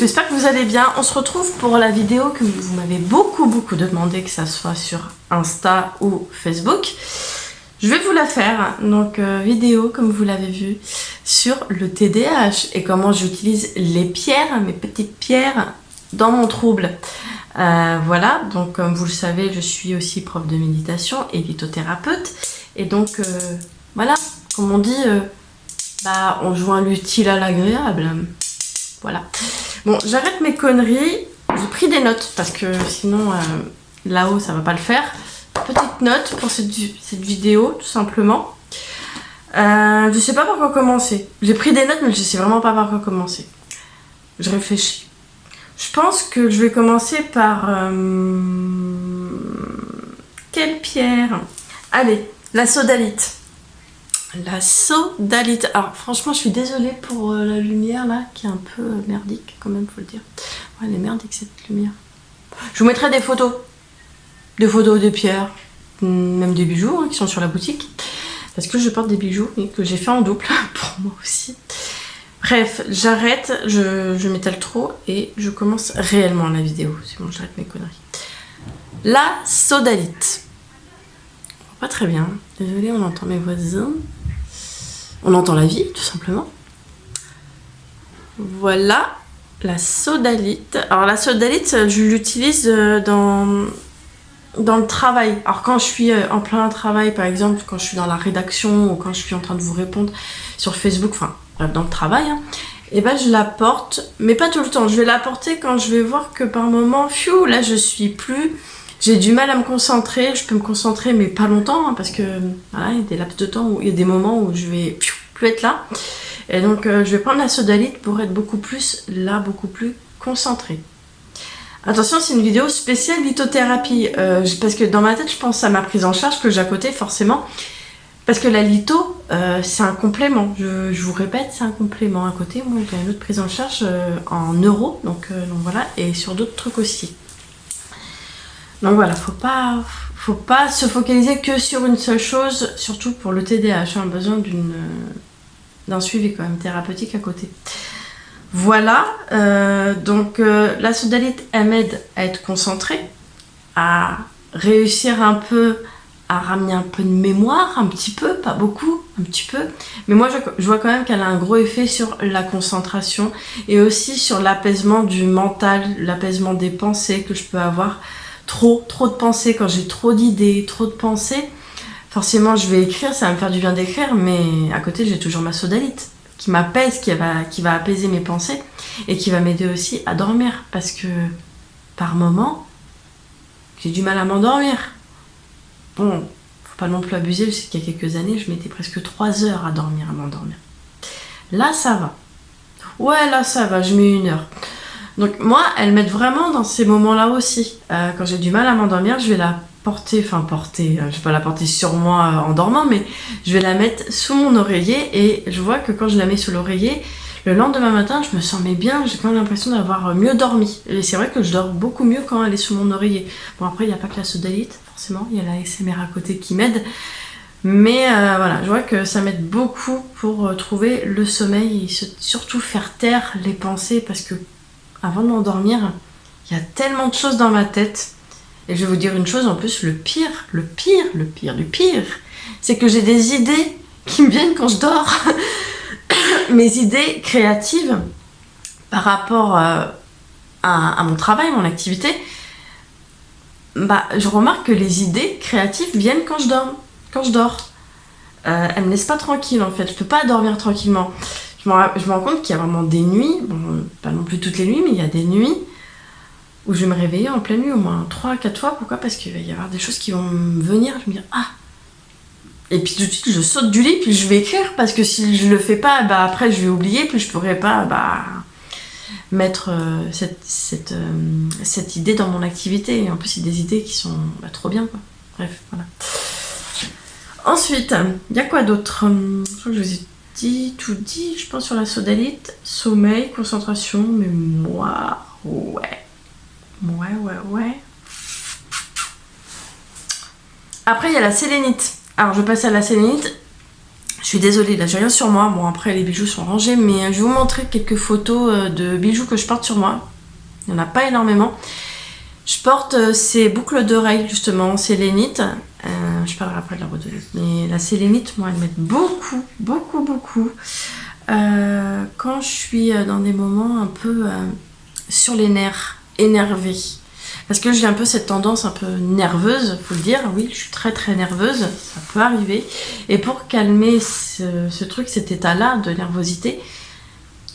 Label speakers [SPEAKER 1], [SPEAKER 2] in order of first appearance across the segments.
[SPEAKER 1] j'espère que vous allez bien. On se retrouve pour la vidéo que vous m'avez beaucoup demandé, que ça soit sur Insta ou Facebook. Je vais vous la faire, donc vidéo comme vous l'avez vu, sur le TDAH et comment j'utilise les pierres, mes petites pierres, dans mon trouble. Voilà, donc comme vous le savez, je suis aussi prof de méditation et lithothérapeute. Et donc, voilà, comme on dit, on joint l'utile à l'agréable. Voilà. Bon, j'arrête mes conneries. J'ai pris des notes parce que sinon, là-haut, ça va pas le faire. Petite note pour cette vidéo, tout simplement. Je sais pas par quoi commencer. J'ai pris des notes, mais je sais vraiment pas par quoi commencer. Je réfléchis. Je pense que je vais commencer par... quelle pierre? Allez, la sodalite. La sodalite. Alors franchement, je suis désolée pour la lumière là, qui est un peu merdique quand même, faut le dire. Ouais, elle est merdique cette lumière. Je vous mettrai des photos. Des photos des pierres, même des bijoux hein, qui sont sur la boutique. Parce que je porte des bijoux et que j'ai fait en double pour moi aussi. Bref, j'arrête, je m'étale trop et je commence réellement la vidéo. C'est bon, j'arrête mes conneries. La sodalite. Pas très bien. Désolée, on entend mes voisins. On entend la vie, tout simplement. Voilà, la sodalite. Alors la sodalite, je l'utilise dans le travail. Alors quand je suis en plein travail, par exemple, quand je suis dans la rédaction ou quand je suis en train de vous répondre sur Facebook, enfin bref, dans le travail, hein, et ben je la porte, mais pas tout le temps. Je vais la porter quand je vais voir que par moment, pfiou, là je suis plus... J'ai du mal à me concentrer, je peux me concentrer mais pas longtemps hein, parce que voilà, il y a des laps de temps où il y a des moments où je vais plus être là. Et donc je vais prendre la sodalite pour être beaucoup plus là, beaucoup plus concentrée. Attention, c'est une vidéo spéciale lithothérapie parce que dans ma tête je pense à ma prise en charge que j'ai à côté forcément. Parce que la litho, c'est un complément, je vous répète, c'est un complément à côté. Moi j'ai une autre prise en charge en euros, donc voilà, et sur d'autres trucs aussi. Donc voilà, faut pas se focaliser que sur une seule chose, surtout pour le TDAH, hein, besoin d'un suivi quand même thérapeutique à côté. Voilà, donc la sodalite, elle m'aide à être concentrée, à réussir un peu, à ramener un peu de mémoire, un petit peu, pas beaucoup, un petit peu. Mais moi, je vois quand même qu'elle a un gros effet sur la concentration et aussi sur l'apaisement du mental, l'apaisement des pensées que je peux avoir. Trop de pensées, quand j'ai trop d'idées, trop de pensées, forcément je vais écrire, ça va me faire du bien d'écrire, mais à côté j'ai toujours ma sodalite qui m'apaise, qui va apaiser mes pensées et qui va m'aider aussi à dormir parce que par moment j'ai du mal à m'endormir. Bon, faut pas non plus abuser, je sais qu'il y a quelques années je mettais presque 3 heures à dormir, à m'endormir. Là ça va. Ouais, là ça va, je mets 1 heure. Donc moi, elle m'aide vraiment dans ces moments-là aussi. Quand j'ai du mal à m'endormir, je vais la porter, je vais pas la porter sur moi en dormant, mais je vais la mettre sous mon oreiller et je vois que quand je la mets sous l'oreiller, le lendemain matin, je me sens bien, j'ai quand même l'impression d'avoir mieux dormi. Et c'est vrai que je dors beaucoup mieux quand elle est sous mon oreiller. Bon après, il n'y a pas que la sodalite, forcément, il y a la ASMR à côté qui m'aide. Mais voilà, je vois que ça m'aide beaucoup pour trouver le sommeil et surtout faire taire les pensées parce que avant de m'endormir, il y a tellement de choses dans ma tête. Et je vais vous dire une chose en plus, le pire du pire, c'est que j'ai des idées qui me viennent quand je dors. Mes idées créatives par rapport à mon travail, mon activité, je remarque que les idées créatives viennent quand je dors. Elles me laissent pas tranquille en fait, je peux pas dormir tranquillement. Je me rends compte qu'il y a vraiment des nuits, bon, pas non plus toutes les nuits, mais il y a des nuits où je vais me réveiller en pleine nuit au moins 3-4 fois. Pourquoi? Parce qu'il va y avoir des choses qui vont me venir, je me dire ah. Et puis tout de suite je saute du lit, puis je vais écrire, parce que si je le fais pas, après je vais oublier, puis je pourrai pas mettre cette idée dans mon activité. Et en plus c'est des idées qui sont trop bien quoi. Bref, voilà. Ensuite, il y a quoi d'autre? Je crois que je vous ai tout dit, je pense sur la sodalite, sommeil, concentration, mémoire, ouais. Après il y a la sélénite. Alors je passe à la sélénite. Je suis désolée, là j'ai rien sur moi. Bon, après les bijoux sont rangés, mais je vais vous montrer quelques photos de bijoux que je porte sur moi. Il n'y en a pas énormément. Je porte ces boucles d'oreilles justement, sélénite. Je parlerai après de la rhodonite. Mais la sélénite, moi, elle m'aide beaucoup, beaucoup, beaucoup. Quand je suis dans des moments un peu sur les nerfs, énervée. Parce que j'ai un peu cette tendance un peu nerveuse, faut le dire. Oui, je suis très très nerveuse, ça peut arriver. Et pour calmer ce truc, cet état-là de nervosité,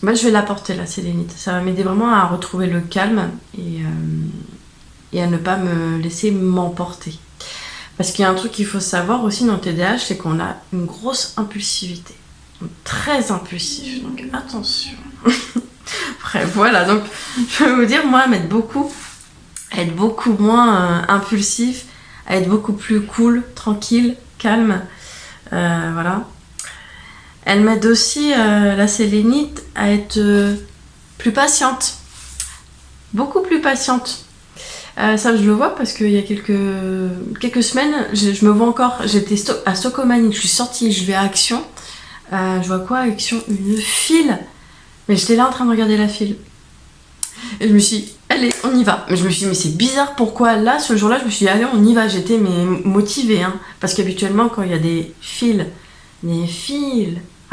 [SPEAKER 1] bah, je vais l'apporter la sélénite. Ça va m'aider vraiment à retrouver le calme et à ne pas me laisser m'emporter. Parce qu'il y a un truc qu'il faut savoir aussi dans le TDAH, c'est qu'on a une grosse impulsivité. Donc, très impulsif, donc attention. Bref, voilà, donc je vais vous dire, moi, elle m'aide beaucoup à être beaucoup moins impulsif, à être beaucoup plus cool, tranquille, calme. Voilà. Elle m'aide aussi, la sélénite, à être plus patiente. Beaucoup plus patiente. Ça, je le vois parce qu'il y a quelques semaines, je me vois encore. J'étais à Socomanie, je suis sortie, je vais à Action. Je vois quoi, Action? Une file. Mais j'étais là en train de regarder la file. Et je me suis dit, allez, on y va. Mais je me suis dit, mais c'est bizarre, pourquoi là, ce jour-là, je me suis dit, allez, on y va. J'étais motivée. Hein. Parce qu'habituellement, quand il y a des files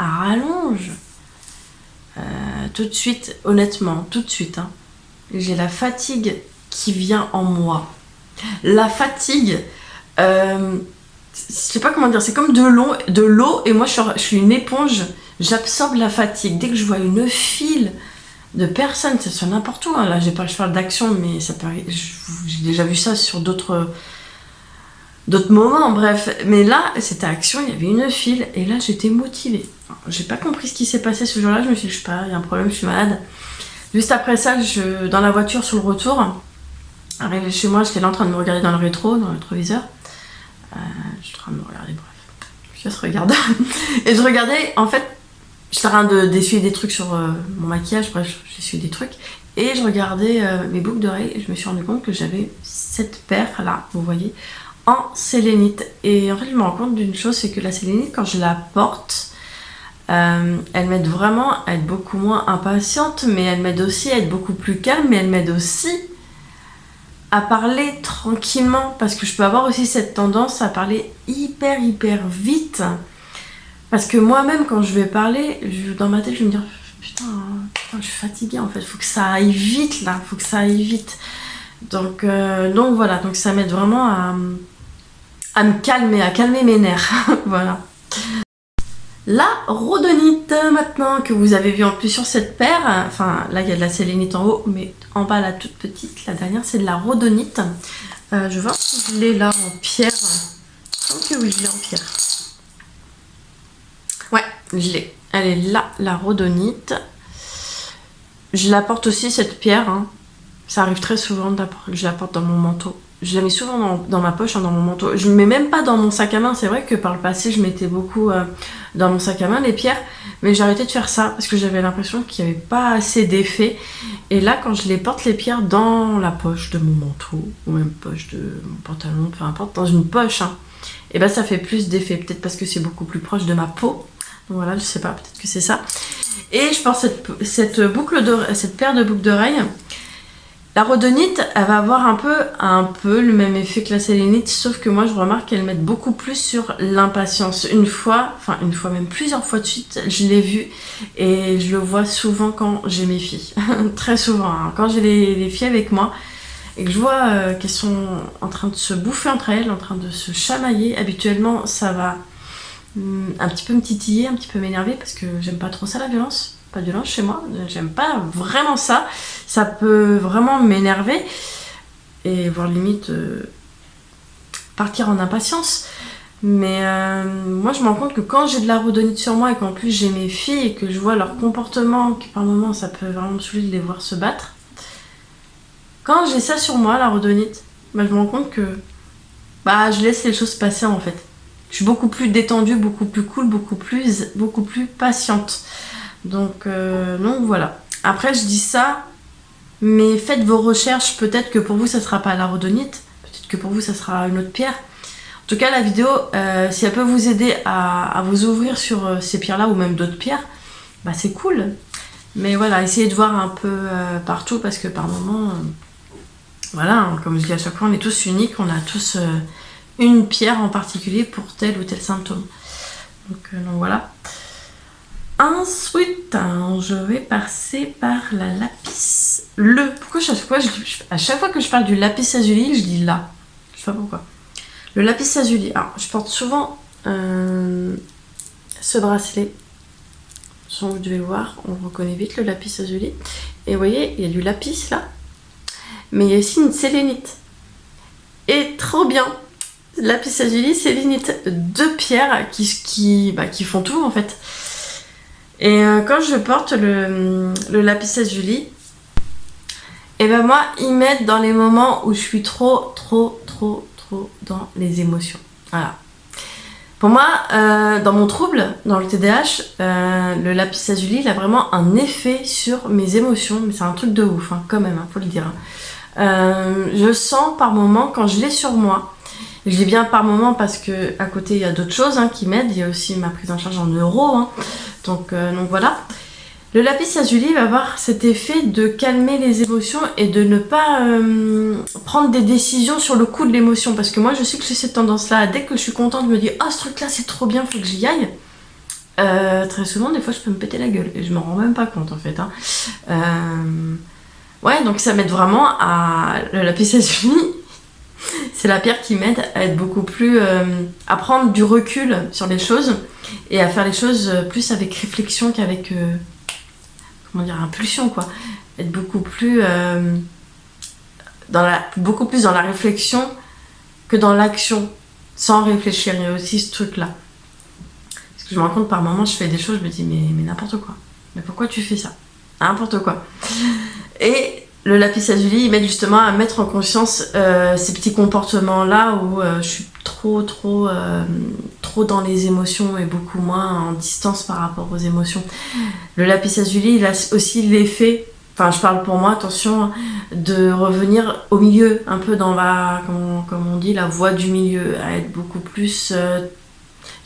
[SPEAKER 1] à rallonge, tout de suite, honnêtement, tout de suite, hein, j'ai la fatigue qui vient en moi. La fatigue, je sais pas comment dire, c'est comme de l'eau et moi je suis une éponge, j'absorbe la fatigue. Dès que je vois une file de personnes, c'est sur n'importe où, hein. Là je parle d'Action, mais ça peut, j'ai déjà vu ça sur d'autres moments, bref. Mais là, c'était Action, il y avait une file et là j'étais motivée. Enfin, j'ai pas compris ce qui s'est passé ce jour-là, je me suis dit, je sais pas, il y a un problème, je suis malade. Juste après ça, dans la voiture sur le retour, arrivé chez moi, j'étais là en train de me regarder dans le rétroviseur. Je suis en train de me regarder, bref. Je se regarde. Et je regardais, en fait, j'étais en train d'essuyer des trucs sur mon maquillage, bref, j'essuyais des trucs. Et je regardais mes boucles d'oreilles et je me suis rendu compte que j'avais cette paire là, vous voyez, en sélénite. Et en fait, je me rends compte d'une chose, c'est que la sélénite, quand je la porte, elle m'aide vraiment à être beaucoup moins impatiente, mais elle m'aide aussi à être beaucoup plus calme, mais elle m'aide aussi à parler tranquillement, parce que je peux avoir aussi cette tendance à parler hyper vite, parce que moi-même quand je vais parler, dans ma tête je vais me dire putain, je suis fatiguée en fait, faut que ça aille vite là, faut que ça aille vite. Donc voilà, donc ça m'aide vraiment à me calmer, à calmer mes nerfs. Voilà. La rhodonite maintenant, que vous avez vu en plus sur cette paire, enfin là il y a de la sélénite en haut, mais en bas la toute petite, la dernière c'est de la rhodonite. Je vais voir si je l'ai là en pierre. Ok, oui, je l'ai en pierre. Ouais, je l'ai. Elle est là, la rhodonite. Je la porte aussi cette pierre, hein. Ça arrive très souvent que je la porte dans mon manteau. Je la mets souvent dans ma poche, hein, dans mon manteau. Je ne mets même pas dans mon sac à main. C'est vrai que par le passé, je mettais beaucoup dans mon sac à main les pierres. Mais j'ai arrêté de faire ça parce que j'avais l'impression qu'il n'y avait pas assez d'effet. Et là, quand je les porte, les pierres dans la poche de mon manteau, ou même poche de mon pantalon, peu importe, dans une poche, hein, et ben ça fait plus d'effet. Peut-être parce que c'est beaucoup plus proche de ma peau. Donc voilà, je sais pas, peut-être que c'est ça. Et je porte cette paire de boucles d'oreilles. La rhodonite, elle va avoir un peu le même effet que la sélénite, sauf que moi je remarque qu'elle m'aide beaucoup plus sur l'impatience. Une fois, même plusieurs fois de suite, je l'ai vu et je le vois souvent quand j'ai mes filles. Très souvent, hein. Quand j'ai les filles avec moi et que je vois qu'elles sont en train de se bouffer entre elles, en train de se chamailler, habituellement ça va un petit peu me titiller, un petit peu m'énerver parce que j'aime pas trop ça, la violence. Pas de violence chez moi, j'aime pas vraiment ça. Ça peut vraiment m'énerver et voire limite partir en impatience. Mais moi je me rends compte que quand j'ai de la rhodonite sur moi et qu'en plus j'ai mes filles et que je vois leur comportement, que par moments ça peut vraiment me saouler de les voir se battre, quand j'ai ça sur moi, la rhodonite, bah, je me rends compte que je laisse les choses passer en fait. Je suis beaucoup plus détendue, beaucoup plus cool, beaucoup plus patiente. Donc voilà. Après je dis ça, mais faites vos recherches. Peut-être que pour vous ça sera pas la rhodonite, peut-être que pour vous ça sera une autre pierre. En tout cas, la vidéo, si elle peut vous aider à vous ouvrir sur ces pierres-là ou même d'autres pierres, bah c'est cool. Mais voilà, essayez de voir un peu partout parce que par moment, voilà, hein, comme je dis à chaque fois, on est tous uniques, on a tous une pierre en particulier pour tel ou tel symptôme. Donc voilà. Ensuite, je vais passer par la lapis. Pourquoi à chaque fois que je parle du lapis lazuli, je dis là. Je sais pas pourquoi. Le lapis lazuli. Alors, je porte souvent ce bracelet. Vous devez le voir, on reconnaît vite le lapis lazuli. Et vous voyez, il y a du lapis là. Mais il y a aussi une sélénite. Et trop bien. Lapis lazuli, sélénite, deux pierres qui font tout en fait. Et quand je porte le lapis lazuli, et ben moi, ils m'aident dans les moments où je suis trop dans les émotions. Voilà. Pour moi, dans mon trouble, dans le TDAH, le lapis lazuli, il a vraiment un effet sur mes émotions. Mais c'est un truc de ouf, hein, quand même, hein, faut le dire. Je sens par moments, quand je l'ai sur moi, je dis bien par moment parce que à côté il y a d'autres choses hein, qui m'aident. Il y a aussi ma prise en charge en euros. Hein. Donc voilà. Le lapis lazuli va avoir cet effet de calmer les émotions et de ne pas prendre des décisions sur le coup de l'émotion. Parce que moi je sais que j'ai cette tendance-là. Dès que je suis contente, je me dis « Ah, ce truc-là c'est trop bien, faut que j'y aille ». Très souvent, des fois je peux me péter la gueule. Et je m'en rends même pas compte en fait. Hein. Ouais, donc ça m'aide vraiment à... Le lapis lazuli, c'est la pierre qui m'aide à être beaucoup plus... à prendre du recul sur les choses et à faire les choses plus avec réflexion qu'avec... comment dire, impulsion, quoi. Être beaucoup plus... beaucoup plus dans la réflexion que dans l'action, sans réfléchir. Il y a aussi ce truc-là. Parce que je me rends compte, par moments, je fais des choses, je me dis, mais n'importe quoi. Mais pourquoi tu fais ça? N'importe quoi. Et le lapis lazuli, il m'aide justement à mettre en conscience ces petits comportements-là où je suis trop dans les émotions et beaucoup moins en distance par rapport aux émotions. Le lapis lazuli, il a aussi l'effet, enfin je parle pour moi, attention, de revenir au milieu, un peu dans la, comme on dit, la voie du milieu, à être beaucoup plus...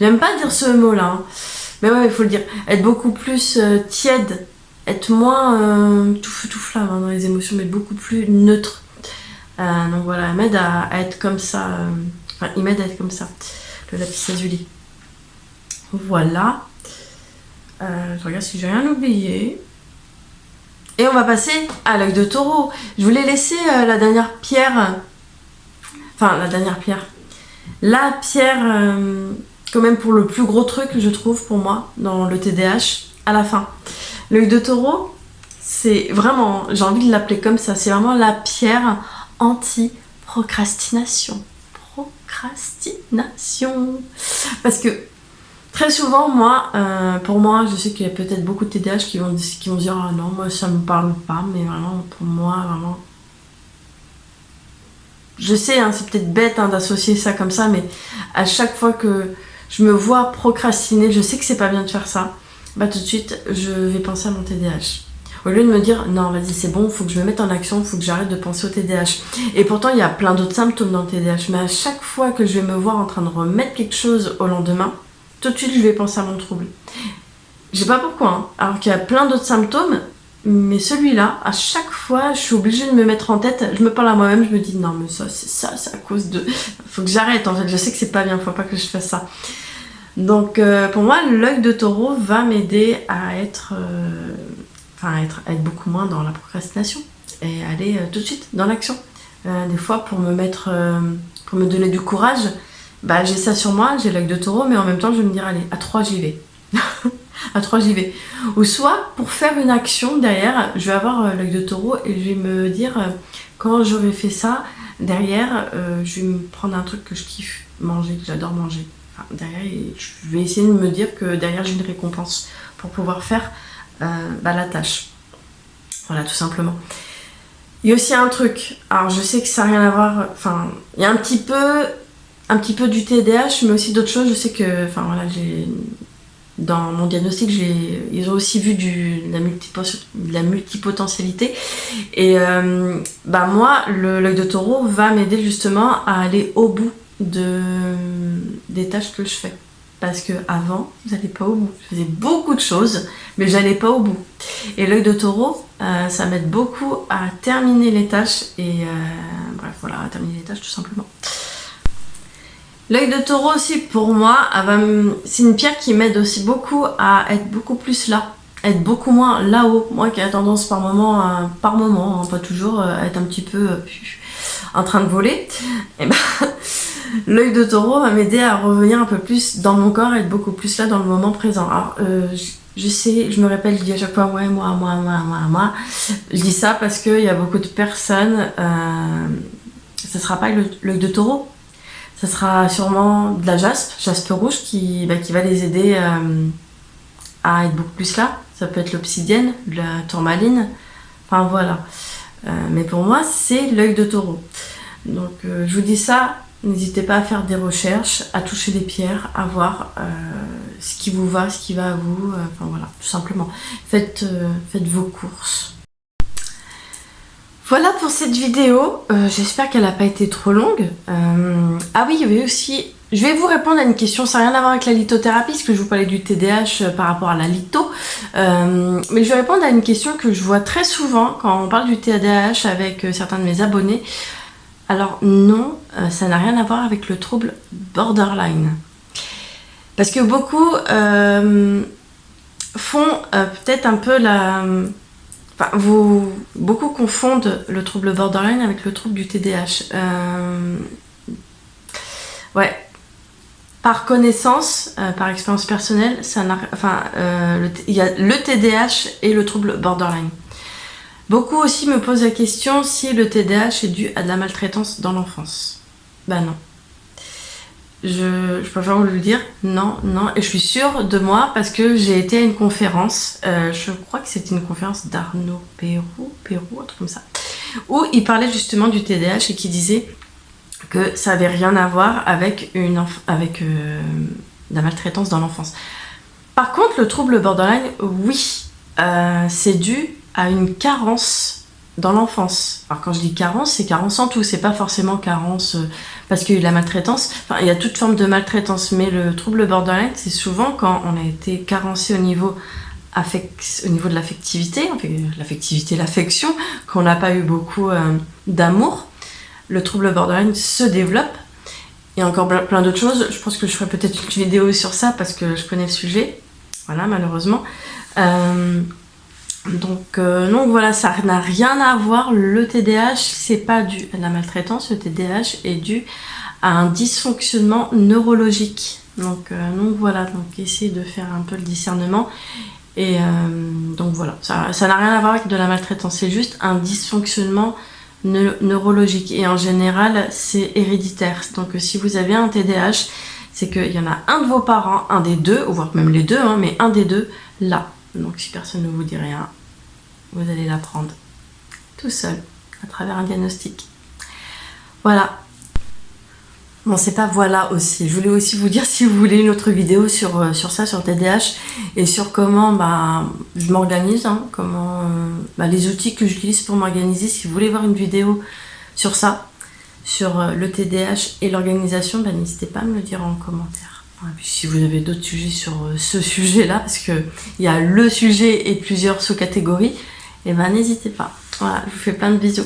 [SPEAKER 1] j'aime pas dire ce mot-là, hein, mais ouais, il faut le dire, être beaucoup plus tiède, être moins tout feu tout flamme hein, dans les émotions, mais beaucoup plus neutre. Donc voilà, il m'aide à être comme ça. Enfin, il m'aide à être comme ça, le lapis lazuli. Voilà. Je regarde si j'ai rien oublié. Et on va passer à l'œil de taureau. Je voulais laisser la dernière pierre. Enfin, la dernière pierre. La pierre, quand même pour le plus gros truc, je trouve, pour moi, dans le TDAH, à la fin. L'œil de taureau, c'est vraiment, j'ai envie de l'appeler comme ça, c'est vraiment la pierre anti-procrastination. Procrastination. Parce que très souvent, moi, pour moi, je sais qu'il y a peut-être beaucoup de TDAH qui vont dire « Ah non, moi ça me parle pas », mais vraiment, pour moi, vraiment... Je sais, hein, c'est peut-être bête hein, d'associer ça comme ça, mais à chaque fois que je me vois procrastiner, je sais que c'est pas bien de faire ça, bah tout de suite, je vais penser à mon TDAH. Au lieu de me dire, non, vas-y, c'est bon, faut que je me mette en action, faut que j'arrête de penser au TDAH. Et pourtant, il y a plein d'autres symptômes dans le TDAH, mais à chaque fois que je vais me voir en train de remettre quelque chose au lendemain, tout de suite, je vais penser à mon trouble. Je sais pas pourquoi, hein, alors qu'il y a plein d'autres symptômes, mais celui-là, à chaque fois, je suis obligée de me mettre en tête, je me parle à moi-même, je me dis, non, mais ça, c'est à cause de... Faut que j'arrête, en fait, je sais que c'est pas bien, faut pas que je fasse ça. Donc, pour moi, l'œil de taureau va m'aider à être beaucoup moins dans la procrastination et aller tout de suite dans l'action. Des fois, pour me donner du courage, bah, j'ai ça sur moi, j'ai l'œil de taureau, mais en même temps, je vais me dire, allez, à 3, j'y vais. À 3, j'y vais. Ou soit, pour faire une action derrière, je vais avoir l'œil de taureau et je vais me dire, quand j'aurai fait ça, derrière, je vais me prendre un truc que je kiffe manger, que j'adore manger. Enfin, derrière, je vais essayer de me dire que derrière, j'ai une récompense pour pouvoir faire la tâche. Voilà, tout simplement. Il y a aussi un truc, alors je sais que ça n'a rien à voir, enfin, il y a un petit peu du TDAH, mais aussi d'autres choses. Je sais que, enfin voilà, dans mon diagnostic, ils ont aussi vu de la multipotentialité. Et moi, l'œil de taureau va m'aider justement à aller au bout des tâches que je fais. Parce que avant, j'allais pas au bout. Je faisais beaucoup de choses, mais j'allais pas au bout. Et l'œil de taureau, ça m'aide beaucoup à terminer les tâches et bref, voilà, à terminer les tâches tout simplement. L'œil de taureau aussi, pour moi, c'est une pierre qui m'aide aussi beaucoup à être beaucoup plus là, être beaucoup moins là-haut. Moi qui ai tendance par moment, hein, pas toujours, à être un petit peu en train de voler. Et ben, l'œil de taureau va m'aider à revenir un peu plus dans mon corps, être beaucoup plus là dans le moment présent. Alors, je sais, je me répète, je dis à chaque fois, ouais, moi. Je dis ça parce qu'il y a beaucoup de personnes, ça sera pas l'œil de taureau. Ça sera sûrement de la jaspe rouge qui va les aider à être beaucoup plus là. Ça peut être l'obsidienne, la tourmaline, enfin voilà. Mais pour moi, c'est l'œil de taureau. Donc je vous dis ça, n'hésitez pas à faire des recherches, à toucher des pierres, à voir ce qui vous va, ce qui va à vous. Enfin voilà, tout simplement. Faites vos courses. Voilà pour cette vidéo, j'espère qu'elle n'a pas été trop longue. Ah oui, il y avait aussi... Je vais vous répondre à une question, ça n'a rien à voir avec la lithothérapie, parce que je vous parlais du TDAH par rapport à la litho. Mais je vais répondre à une question que je vois très souvent quand on parle du TDAH avec certains de mes abonnés. Alors non, ça n'a rien à voir avec le trouble borderline. Parce que beaucoup font peut-être un peu la... Enfin, beaucoup confondent le trouble borderline avec le trouble du TDAH. Ouais. Par connaissance, par expérience personnelle, il y a le TDAH et le trouble borderline. Beaucoup aussi me posent la question si le TDAH est dû à de la maltraitance dans l'enfance. Ben non. Je préfère vous le dire, non, et je suis sûre de moi parce que j'ai été à une conférence, je crois que c'était une conférence d'Arnaud Pérou, un truc comme ça, où il parlait justement du TDAH et qui disait que ça avait rien à voir avec la maltraitance dans l'enfance. Par contre, le trouble borderline, oui, c'est dû à une carence dans l'enfance. Alors quand je dis carence, c'est carence en tout, c'est pas forcément carence parce qu'il y a eu la maltraitance, enfin il y a toute forme de maltraitance, mais le trouble borderline, c'est souvent quand on a été carencé au niveau de l'affectivité, l'affection, qu'on n'a pas eu beaucoup d'amour, le trouble borderline se développe. Il y a encore plein d'autres choses, je pense que je ferai peut-être une vidéo sur ça parce que je connais le sujet, voilà, malheureusement. Donc voilà, ça n'a rien à voir. Le TDAH, c'est pas dû à la maltraitance. Le TDAH est dû à un dysfonctionnement neurologique. Donc voilà, donc essayez de faire un peu le discernement. Et donc voilà, ça n'a rien à voir avec de la maltraitance. C'est juste un dysfonctionnement neurologique. Et en général, c'est héréditaire. Donc si vous avez un TDAH, c'est qu'il y en a un de vos parents, un des deux, ou voire même les deux, hein, mais un des deux, là. Donc si personne ne vous dit rien, vous allez l'apprendre tout seul, à travers un diagnostic. Voilà. Bon, c'est pas voilà aussi. Je voulais aussi vous dire si vous voulez une autre vidéo sur ça, sur TDAH, et sur comment je m'organise, hein, comment les outils que j'utilise pour m'organiser. Si vous voulez voir une vidéo sur ça, sur le TDAH et l'organisation, n'hésitez pas à me le dire en commentaire. Et puis si vous avez d'autres sujets sur ce sujet-là, parce qu'il y a le sujet et plusieurs sous-catégories, n'hésitez pas. Voilà, je vous fais plein de bisous.